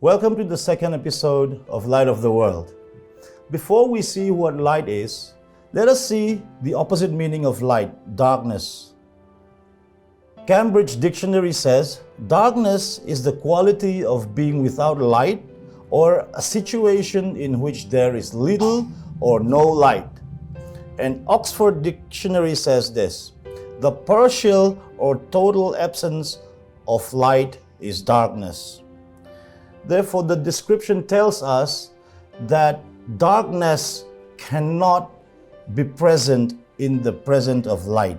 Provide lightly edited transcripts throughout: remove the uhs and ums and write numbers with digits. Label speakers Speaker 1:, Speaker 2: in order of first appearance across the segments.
Speaker 1: Welcome to the second episode of Light of the World. Before we see what light is, let us see the opposite meaning of light, darkness. Cambridge Dictionary says, darkness is the quality of being without light or a situation in which there is little or no light. And Oxford Dictionary says this, the partial or total absence of light is darkness. Therefore, the description tells us that darkness cannot be present in the presence of light.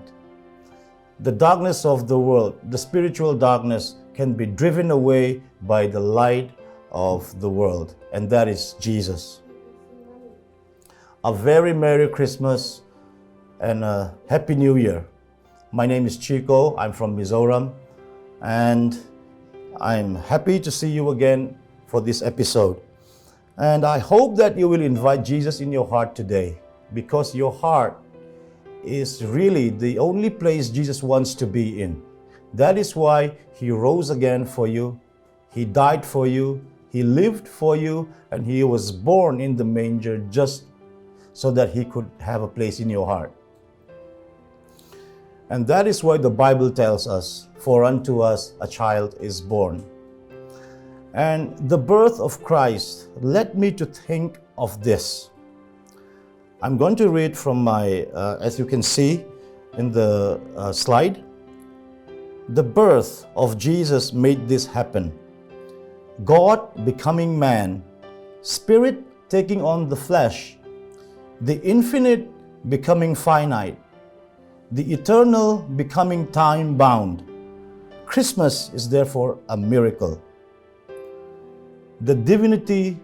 Speaker 1: The darkness of the world, the spiritual darkness, can be driven away by the light of the world, and that is Jesus. A very Merry Christmas and a Happy New Year. My name is Chicco, I'm from Mizoram, and I'm happy to see you again for this episode. And I hope that you will invite Jesus in your heart today, because your heart is really the only place Jesus wants to be in. That is why He rose again for you, He died for you, He lived for you, and He was born in the manger just so that He could have a place in your heart. And that is why the Bible tells us, for unto us a child is born. And the birth of Christ led me to think of this. I'm going to read from my, as you can see in the slide, the birth of Jesus made this happen. God becoming man, Spirit taking on the flesh, the infinite becoming finite, the eternal becoming time-bound. Christmas is therefore a miracle. The divinity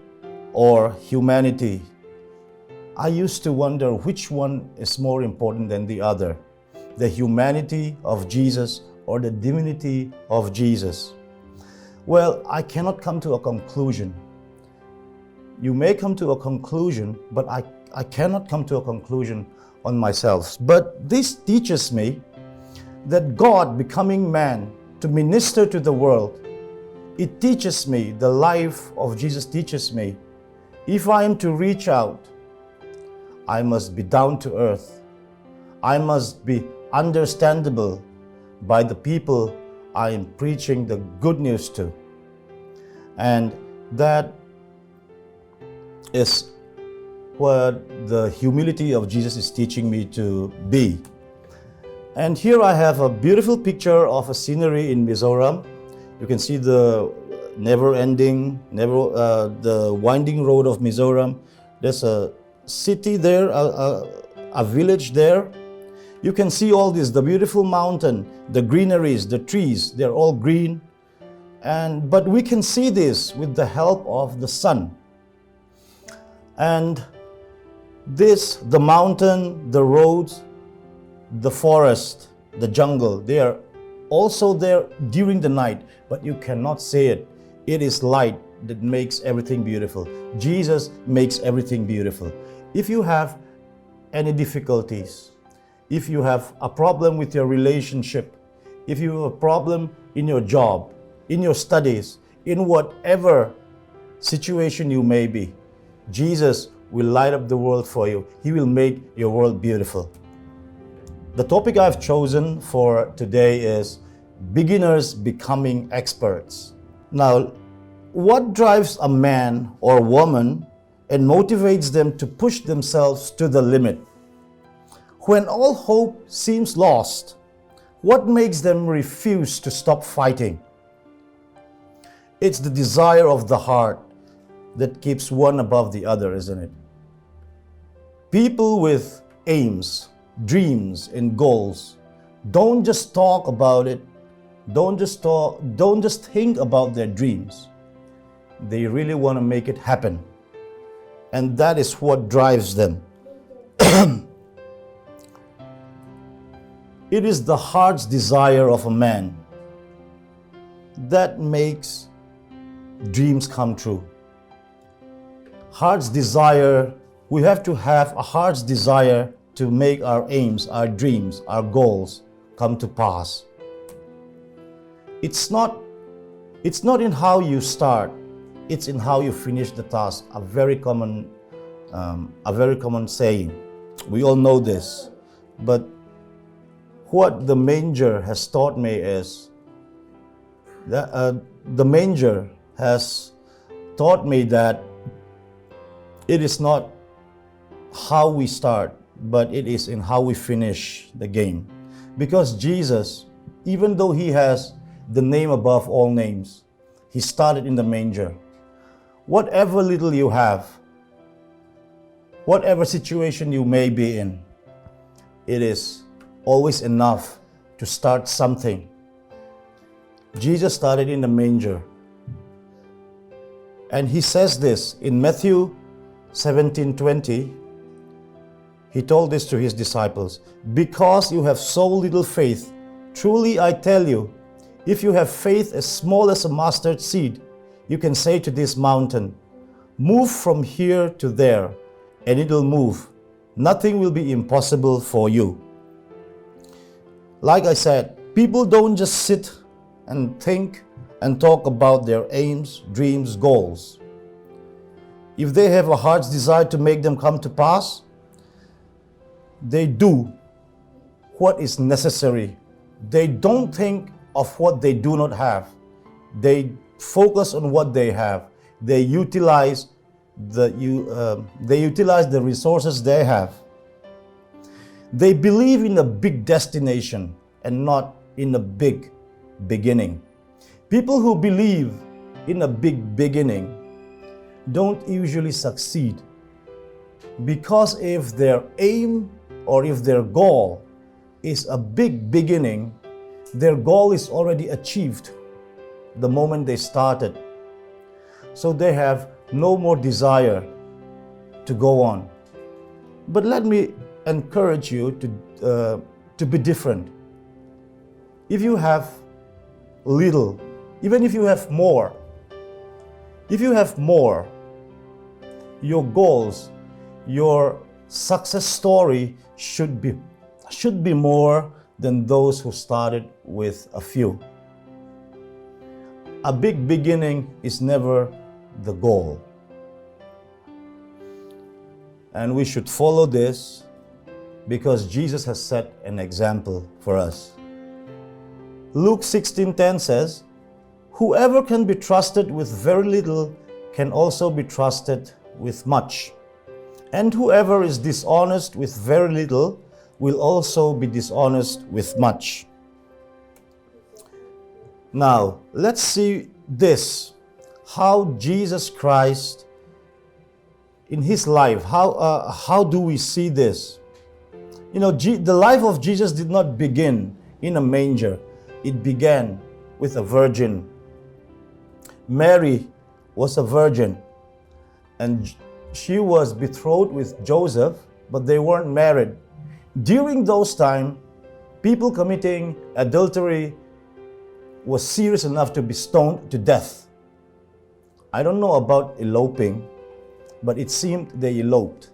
Speaker 1: or humanity, I used to wonder which one is more important than the other, the humanity of Jesus or the divinity of Jesus. Well, I cannot come to a conclusion. You may come to a conclusion, but I cannot come to a conclusion on myself. But this teaches me that God becoming man to minister to the world, it teaches me, the life of Jesus teaches me, if I am to reach out, I must be down to earth. I must be understandable by the people I am preaching the good news to. And that is what the humility of Jesus is teaching me to be. And here I have a beautiful picture of a scenery in Mizoram. You can see the the winding road of Mizoram. There's a city there, a village there. You can see all this, the beautiful mountain, the greeneries, the trees, they're all green. But we can see this with the help of the sun. And this, the mountain, the roads, the forest, the jungle, they are also there during the night, but you cannot see it. It is light that makes everything beautiful. Jesus makes everything beautiful. If you have any difficulties, if you have a problem with your relationship, if you have a problem in your job, in your studies, in whatever situation you may be, Jesus will light up the world for you. He will make your world beautiful. The topic I've chosen for today is beginners becoming experts. Now, what drives a man or woman and motivates them to push themselves to the limit? When all hope seems lost, what makes them refuse to stop fighting? It's the desire of the heart that keeps one above the other, isn't it? People with aims, dreams, and goals don't just talk about it, don't just think about their dreams. They really want to make it happen. And that is what drives them. It is the heart's desire of a man that makes dreams come true. Heart's desire, we have to have a heart's desire to make our aims, our dreams, our goals come to pass. It's not in how you start, it's in how you finish the task. A very common saying. We all know this. But what the manger has taught me is that the manger has taught me that it is not how we start, but it is in how we finish the game. Because Jesus, even though he has the name above all names, he started in the manger. Whatever little you have, whatever situation you may be in, it is always enough to start something. Jesus started in the manger. And he says this in Matthew 17:20. He told this to his disciples, "Because you have so little faith, truly I tell you, if you have faith as small as a mustard seed, you can say to this mountain, 'Move from here to there,' and it will move. Nothing will be impossible for you." Like I said, people don't just sit and think and talk about their aims, dreams, goals. If they have a heart's desire to make them come to pass, they do what is necessary. They don't think of what they do not have. They focus on what they have. They utilize the resources they have. They believe in a big destination and not in a big beginning. People who believe in a big beginning don't usually succeed, because if their aim or if their goal is a big beginning, their goal is already achieved the moment they started. So they have no more desire to go on. But let me encourage you to be different. If you have little, even if you have more, your goals, your success story should be more than those who started with a few. A big beginning is never the goal. And we should follow this because Jesus has set an example for us. Luke 16:10 says, "Whoever can be trusted with very little can also be trusted with much. And whoever is dishonest with very little will also be dishonest with much." Now, let's see this, how Jesus Christ in his life, how do we see this? You know, the life of Jesus did not begin in a manger. It began with a virgin. Mary was a virgin, and she was betrothed with Joseph, but they weren't married. During those times, people committing adultery was serious enough to be stoned to death. I don't know about eloping, but it seemed they eloped.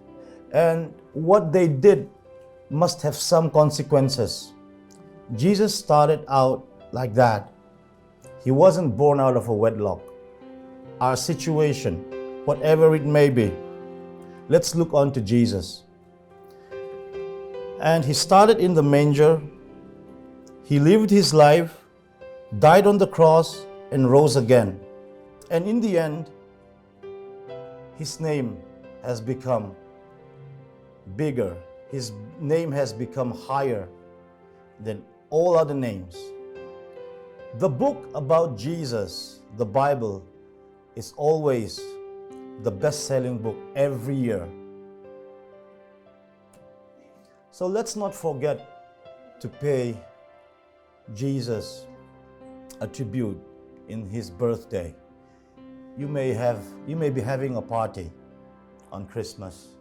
Speaker 1: And what they did must have some consequences. Jesus started out like that. He wasn't born out of a wedlock. Our situation, whatever it may be, let's look on to Jesus. And he started in the manger. He lived his life, died on the cross, and rose again. And in the end, his name has become bigger. His name has become higher than all other names. The book about Jesus, the Bible, is always the best-selling book every year. So let's not forget to pay Jesus a tribute in his birthday. You may be having a party on Christmas.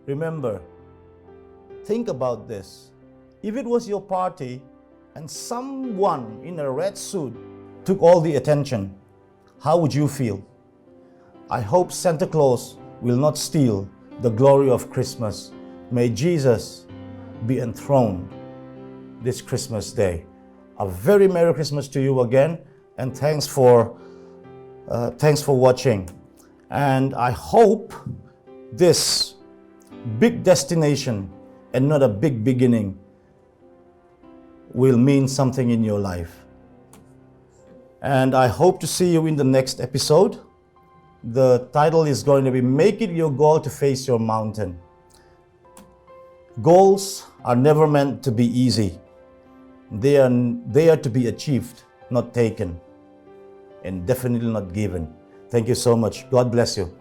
Speaker 1: Remember, think about this. If it was your party and someone in a red suit took all the attention, how would you feel? I hope Santa Claus will not steal the glory of Christmas. May Jesus be enthroned this Christmas day. A very Merry Christmas to you again, and thanks for Thanks for watching. And I hope this big destination and not a big beginning will mean something in your life. And I hope to see you in the next episode. The title is going to be Make It Your Goal to Face Your Mountain. Goals are never meant to be easy. They are to be achieved, not taken, and definitely not given. Thank you so much. God bless you.